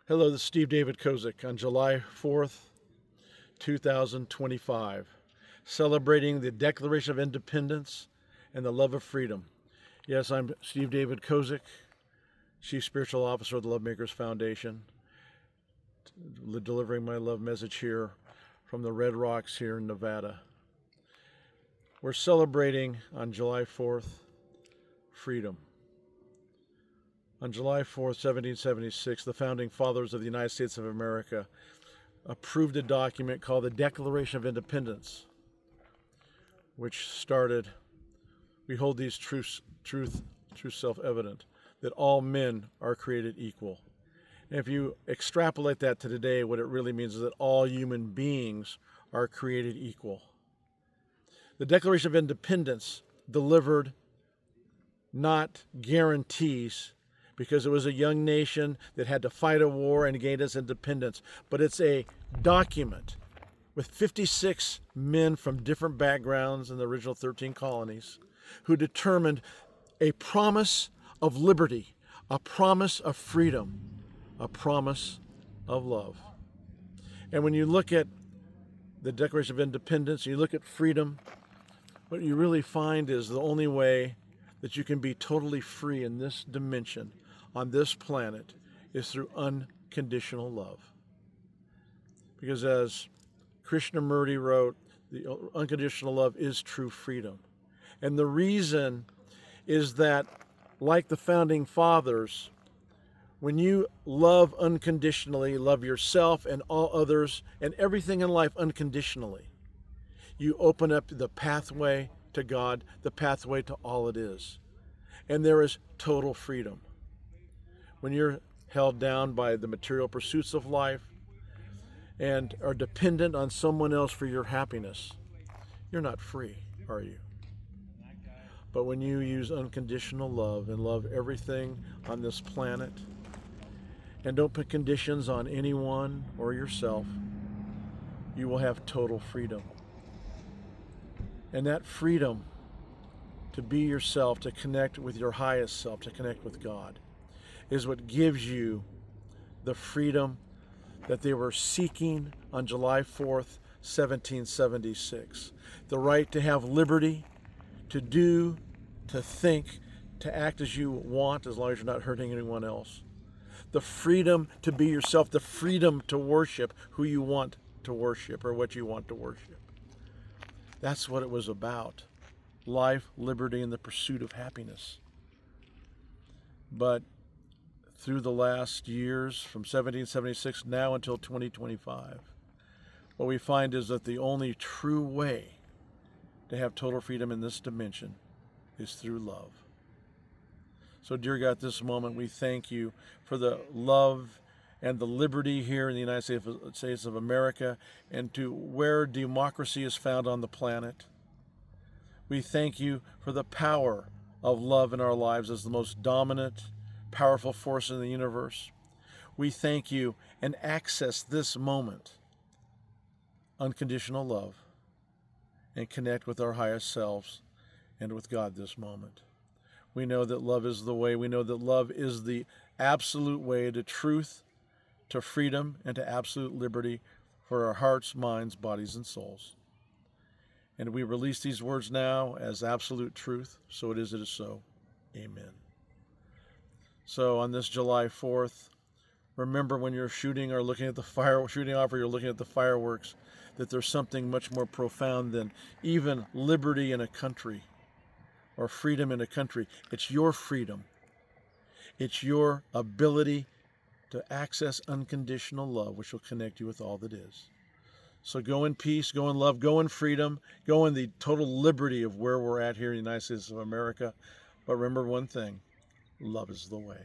Hello, this is Steve David Kozik on July 4th, 2025, celebrating the Declaration of Independence and the love of freedom. Yes, I'm Steve David Kozik, Chief Spiritual Officer of the LoveMakers Foundation, delivering my love message here from the Red Rocks here in Nevada. We're celebrating on July 4th, freedom. On July 4th, 1776, the founding fathers of the United States of America approved a document called the Declaration of Independence, which started, we hold these truths self-evident, that all men are created equal. And if you extrapolate that to today, what it really means is that all human beings are created equal. The Declaration of Independence delivered not guarantees, because it was a young nation that had to fight a war and gain its independence. But it's a document with 56 men from different backgrounds in the original 13 colonies who determined a promise of liberty, a promise of freedom, a promise of love. And when you look at the Declaration of Independence, you look at freedom, what you really find is the only way that you can be totally free in this dimension on this planet is through unconditional love. Because as Krishnamurti wrote, the unconditional love is true freedom. And the reason is that, like the founding fathers, when you love unconditionally, love yourself and all others and everything in life unconditionally, you open up the pathway to God, the pathway to all it is. And there is total freedom. When you're held down by the material pursuits of life and are dependent on someone else for your happiness, you're not free, are you? But when you use unconditional love and love everything on this planet and don't put conditions on anyone or yourself, you will have total freedom. And that freedom to be yourself, to connect with your highest self, to connect with God, is what gives you the freedom that they were seeking on July 4th, 1776. The right to have liberty, to do, to think, to act as you want, as long as you're not hurting anyone else. The freedom to be yourself, the freedom to worship who you want to worship or what you want to worship. That's what it was about. Life, liberty, and the pursuit of happiness. But through the last years, from 1776 now until 2025, what we find is that the only true way to have total freedom in this dimension is through love. So, dear God, at this moment, we thank you for the love and the liberty here in the United States of America and to where democracy is found on the planet. We thank you for the power of love in our lives as the most dominant, powerful force in the universe. We thank you and access this moment, unconditional love, and connect with our highest selves and with God this moment. We know that love is the way. We know that love is the absolute way to truth, to freedom, and to absolute liberty for our hearts, minds, bodies, and souls. And we release these words now as absolute truth. So it is so. Amen. So on this July 4th, remember when you're shooting or looking at the shooting off or you're looking at the fireworks, that there's something much more profound than even liberty in a country or freedom in a country. It's your freedom. It's your ability to access unconditional love, which will connect you with all that is. So go in peace, go in love, go in freedom, go in the total liberty of where we're at here in the United States of America. But remember one thing, love is the way.